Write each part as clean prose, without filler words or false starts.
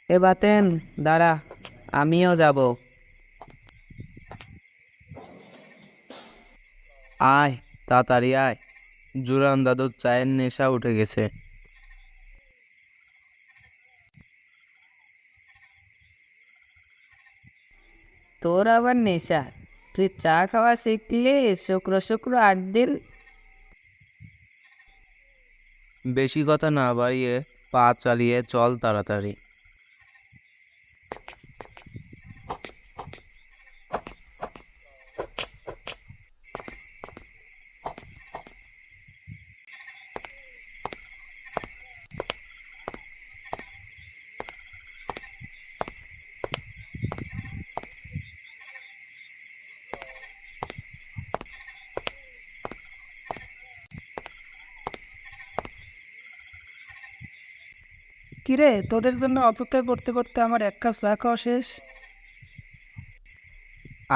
এ বাতেন, দাঁড়া, আমিও যাব। আয়, তাড়াতাড়ি আয়। জুরান দাদুর চায়ের নেশা উঠে গেছে। তোর আবার নেশা? তুই চা খাওয়া শিখলি শুক্র শুক্র 8 দিন। বেশি কথা না বাড়িয়ে পা চালিয়ে চল তাড়াতাড়ি। কিরে, তোদের জন্য অপেক্ষা করতে করতে আমার 1 কাপ চা খাওয়া শেষ।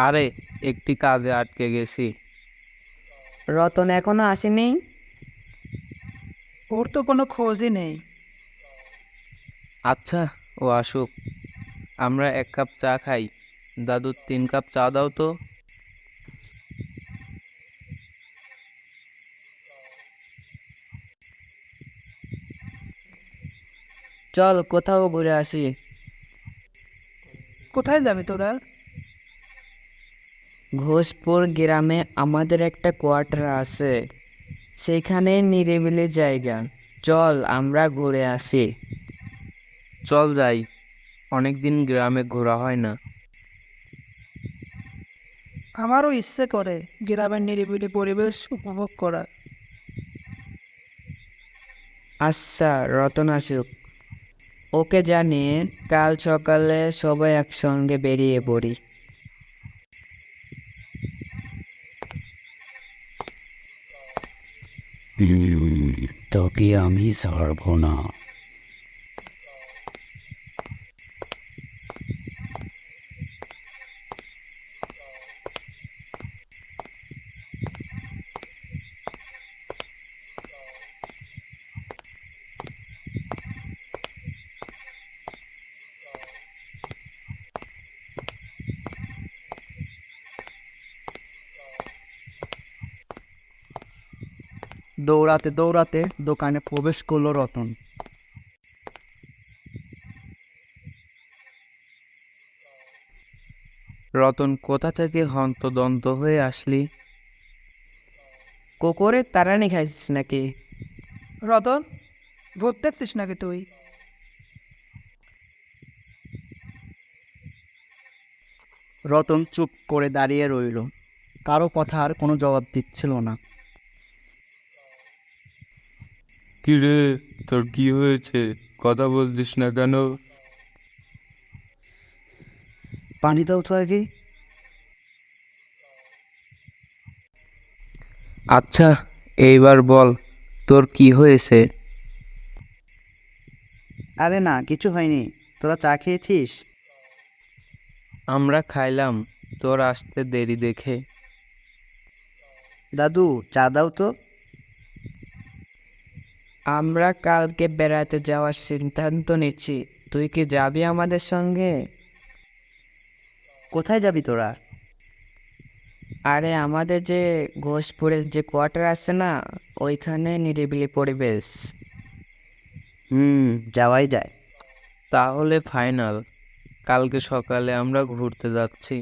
আরে, একটি কাজে আটকে গেছি। রতন এখনো আসেনি? ওর তো কোনো খোঁজই নেই। আচ্ছা, ও আসুক। আমরা 1 কাপ চা খাই। দাদু 3 কাপ চা দাও তো। চল কোথাও ঘুরে আসি। কোথায় যাবে তোরা? ঘোষপুর গ্রামে আমাদের একটা কোয়ার্টার আছে, সেখানে নিরিবিলি জায়গা। চল আমরা ঘুরে আসি। চল যাই। অনেকদিন গ্রামে ঘোরা হয় না। আমারও ইচ্ছে করে গ্রামের নিরিবিলি পরিবেশ উপভোগ করা। আচ্ছা, রতন আসুক, ওকে জানিয়ে কাল সকালে সবাই একসঙ্গে বেরিয়ে পড়ি। তোকে আমি ছাড়বো না। দৌড়াতে দৌড়াতে দোকানে প্রবেশ করলো রতন। রতন কোথা থেকে হন্তদন্ত হয়ে আসলি? কুকুরের তাড়ানি খাইছিস নাকি? রতন, ভূত দেখছিস নাকি তুই? রতন চুপ করে দাঁড়িয়ে রইল, কারো কথার কোনো জবাব দিচ্ছিল না। কি রে, তোর কি হয়েছে? কথা বলছিস না কেন? পানি দাও তো আগে। আচ্ছা, এইবার বল, তোর কি হয়েছে? আরে না, কিছু হয়নি। তোরা চা খেয়েছিস? আমরা খাইলাম, তোর আসতে দেরি দেখে। দাদু, চা দাও তো। আমরা কালকে বেড়াতে যাওয়ার সিদ্ধান্ত নিচ্ছি, তুই কি যাবি আমাদের সঙ্গে? কোথায় যাবি তোরা? আরে আমাদের যে ঘোষপুরের যে কোয়ার্টার আছে না, ওইখানে নিরিবিলি পরিবেশ। যাওয়াই যায়। তাহলে ফাইনাল, কালকে সকালে আমরা ঘুরতে যাচ্ছি।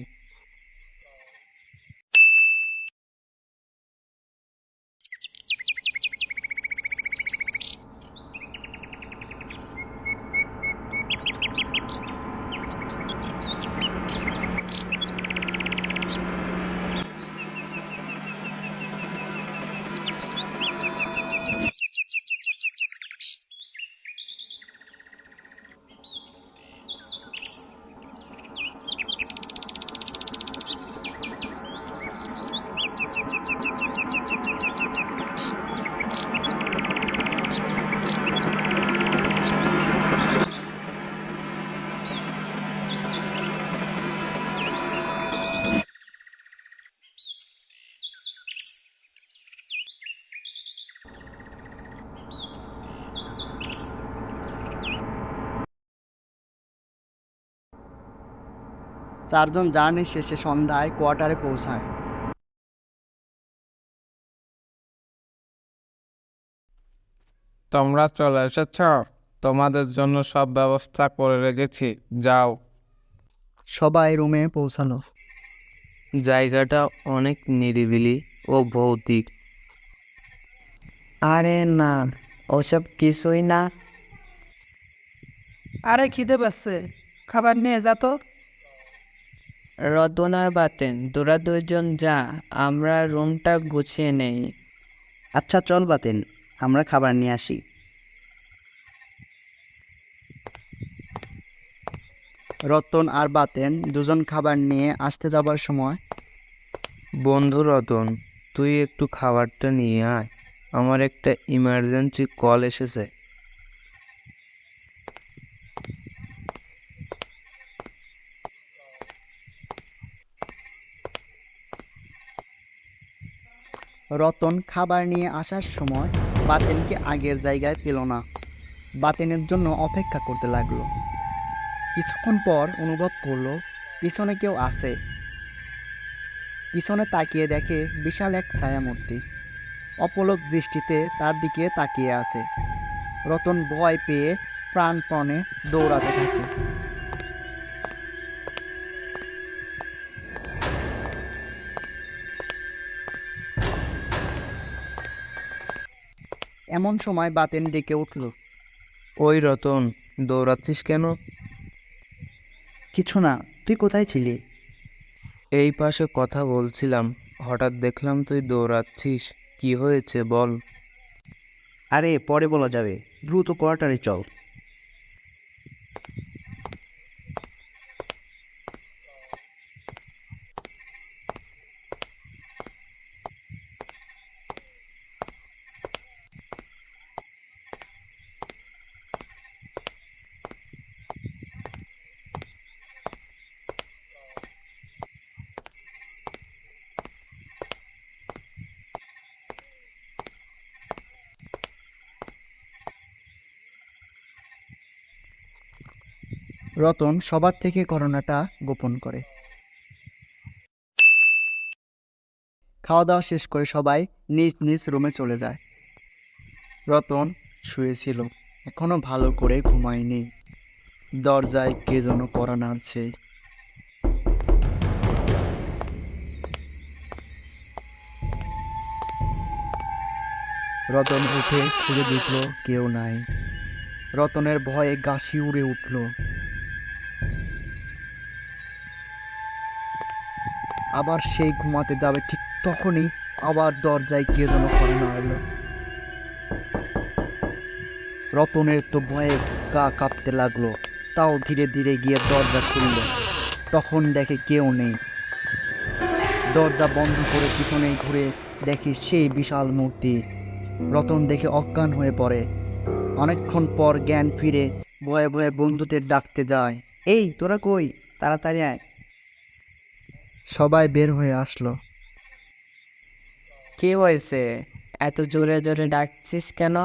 চারজন জার্নি শেষে সন্ধ্যায় কোয়ার্টারে পৌঁছায়। তোমরা চলে এসেছ, তোমাদের জন্য সব ব্যবস্থা করে রেখেছি, যাও। সবাই রুমে পৌঁছালো। জায়গাটা অনেক নিরিবিলি ও ভৌতিক। আরে না, ওসব কিছুই না। আরে খিদে পাচ্ছে, খাবার নিয়ে যা তো। রতন আর বাতেন, তোরা দুইজন যা, আমরা রুমটা গুছিয়ে নেই। আচ্ছা চল বাতেন, আমরা খাবার নিয়ে আসি। রতন আর বাতেন দুজন খাবার নিয়ে আসতে যাবার সময়, বন্ধু রতন, তুই একটু খাবারটা নিয়ে আয়, আমার একটা ইমার্জেন্সি কল এসেছে। রতন খাবার নিয়ে আসার সময় বাতেনকে আগের জায়গায় পেল না। বাতেনের জন্য অপেক্ষা করতে লাগলো। কিছুক্ষণ পর অনুভব করলো পিছনে কেউ আছে। পিছনে তাকিয়ে দেখে বিশাল এক ছায়ামূর্তি অপলক দৃষ্টিতে তার দিকে তাকিয়ে আছে। রতন ভয় পেয়ে প্রাণপণে দৌড়াতে থাকে। এমন সময় বাতেন ডেকে উঠল। ওই রতন, দৌড়াচ্ছিস কেন? কিছু না, তুই কোথায় ছিলি? এই পাশে কথা বলছিলাম, হঠাৎ দেখলাম তুই দৌড়াচ্ছিস, কি হয়েছে বল। আরে পরে বলা যাবে, দ্রুত কোয়ার্টারে চল। রতন সবার থেকে ঘটনাটা গোপন করে। খাওয়া দাওয়া শেষ করে সবাই নিজ নিজ রুমে চলে যায়। রতন শুয়েছিল, এখনো ভালো করে ঘুমায়নি। দরজায় কে যেন কড়া নাড়ছে। রতন উঠে খুঁজে দেখল কেউ নাই। রতনের ভয়ে গা শিউরে উঠল। আবার সেই ঘুমাতে যাবে, ঠিক তখনই আবার দরজায় কে যেন কড়া নাড়ল। রতনের তো ভয়ে গা কাঁপতে লাগলো, তাও ধীরে ধীরে গিয়ে দরজা খুলল। তখন দেখে কেউ নেই। দরজা বন্ধ করে পিছনে ঘুরে দেখে সেই বিশাল মূর্তি। রতন দেখে অজ্ঞান হয়ে পড়ে। অনেকক্ষণ পর জ্ঞান ফিরে ভয়ে ভয়ে বন্ধুদের ডাকতে যায়। এই তোরা কই, তাড়াতাড়ি আয়। সবাই বের হয়ে আসলো। কি হয়েছে, এত জোরে জোরে ডাকছিস কেন?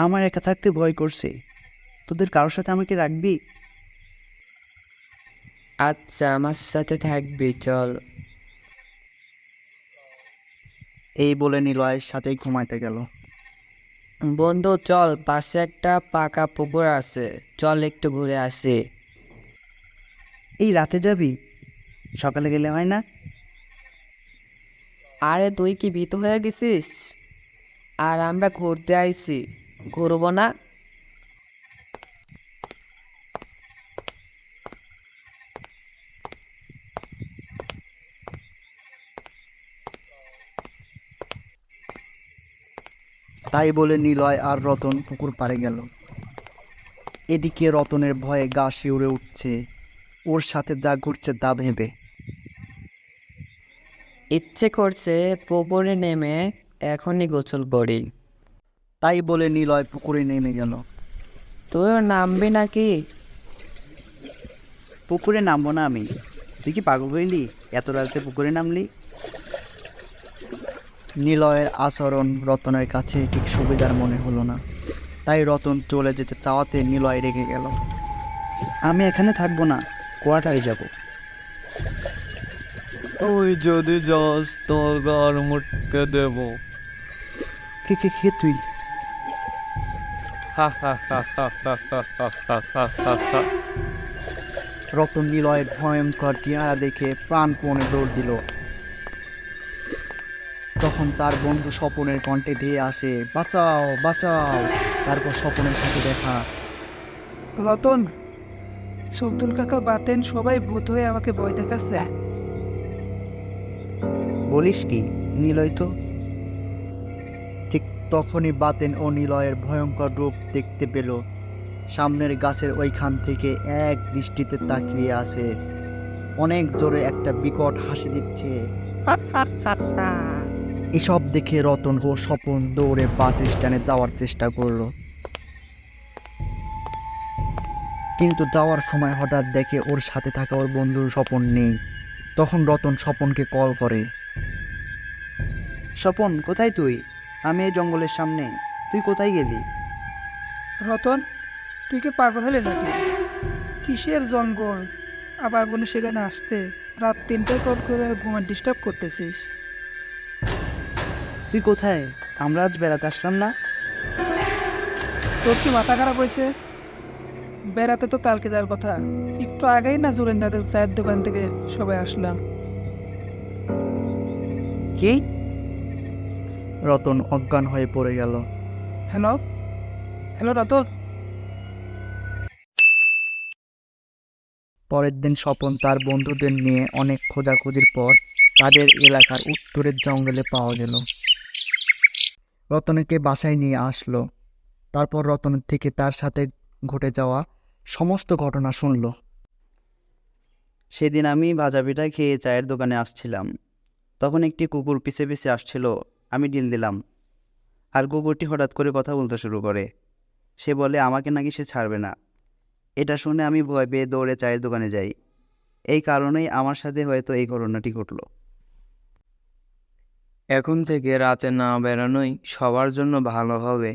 আমার একা থাকতে ভয় করছে, তোদের কারোর সাথে আমাকে রাখবি? আচ্ছা, আমার সাথে থাকবি, চল। এই বলে নিলয়ের সাথে ঘুমাইতে গেল। বন্ধু চল, পাশে একটা পাকা পুকুর আছে, চল একটু ঘুরে আসি। এই রাতে যাবি? সকালে গেলে হয় না? আরে তুই কি ভীত হয়ে গেছিস? আর আমরা ঘুরতে আইছি, ঘুরবো না? তাই বলে নিলয় আর রতন পুকুর পাড়ে গেল। এদিকে রতনের ভয়ে গা শিউরে উঠছে, ওর সাথে যা ঘুরছে তা ভেবে। ইচ্ছে করছে পুকুরে নেমে এখনই গোসল করি। তাই বলে নিলয় পুকুরে নেমে গেল। তুইও নামবি নাকি? পুকুরে নামবো না আমি। তুই কি পাগল হইলি, এত রাতে পুকুরে নামলি? নিলয়ের আচরণ রতনের কাছে ঠিক সুবিধার মনে হলো না। তাই রতন চলে যেতে চাওয়াতে নিলয় রেগে গেল। আমি এখানে থাকবো না, কোয়ার্টারে যাব। তুই যদি যাস তোর গার মুটকে দেব। কে কে কে তুই? রতন নিলয়ের ভয়ঙ্কর চেহারা দেখে প্রাণপণে দৌড় দিল। তখন তার বন্ধু স্বপনের কণ্ঠে ধেয়ে আসে, বাঁচাও বাঁচাও। তারপর স্বপনের সাথে দেখা। রতন, সুবদুল কাকা, বাতেন সবাই ভূত হয়ে আমাকে ভয় দেখাচ্ছে। বলিস কি? নিলয় তো। ঠিক তখনই বাতেন ও নিলয়ের ভয়ঙ্কর রূপ দেখতে পেল। সামনের গাছের ওইখান থেকে এক দৃষ্টিতে তাকিয়ে আছে, অনেক জোরে একটা বিকট হাসি দিচ্ছে। এসব দেখে রতন ও স্বপন দৌড়ে বাস স্ট্যান্ডে যাওয়ার চেষ্টা করলো, কিন্তু যাওয়ার সময় হঠাৎ দেখে ওর সাথে থাকা ওর বন্ধু স্বপন নেই। তখন রতন স্বপনকে কল করে। স্বপন, কোথায় তুই? আমি এই জঙ্গলের সামনে, তুই কোথায় গেলি? রতন, তুই কি পাগল হলে নাকি? কিসের জঙ্গল? আবার কোনো সেখানে আসতে রাত 3টায় কল করে ঘুমে ডিস্টার্ব করতেছিস? তুই কোথায়? আমরা আজ বেড়াতে আসলাম না? তোর কি মাথা খারাপ হয়েছে? বেড়াতে তো কালকে যাওয়ার কথা। একটু আগেই না জুরেন্দাদের চায়ের দোকান থেকে সবাই আসলাম। কি? রতন অজ্ঞান হয়ে পড়ে গেল। Hello hello Ratan. পরের দিন স্বপন তার বন্ধুদের নিয়ে অনেক খোঁজাখুঁজির পর তাদের এলাকার উত্তরের জঙ্গলে পাওয়া গেল। রতনকে বাসায় নিয়ে আসলো। তারপর রতনের থেকে তার সাথে ঘটে যাওয়া সমস্ত ঘটনা শুনল। সেদিন আমি ভাজা পিঠা খেয়ে চায়ের দোকানে আসছিলাম। তখন একটি কুকুর পিছে পিছে আসছিল। আমি ডিল দিলাম, আর কুকুরটি হঠাৎ করে কথা বলতে শুরু করে। সে বলে আমাকে নাকি সে ছাড়বে না। এটা শুনে আমি ভয় পেয়ে দৌড়ে চায়ের দোকানে যাই। এই কারণেই আমার সাথে হয়তো এই ঘটনাটি ঘটলো। এখন থেকে রাতে না বেরানোই সবার জন্য ভালো হবে।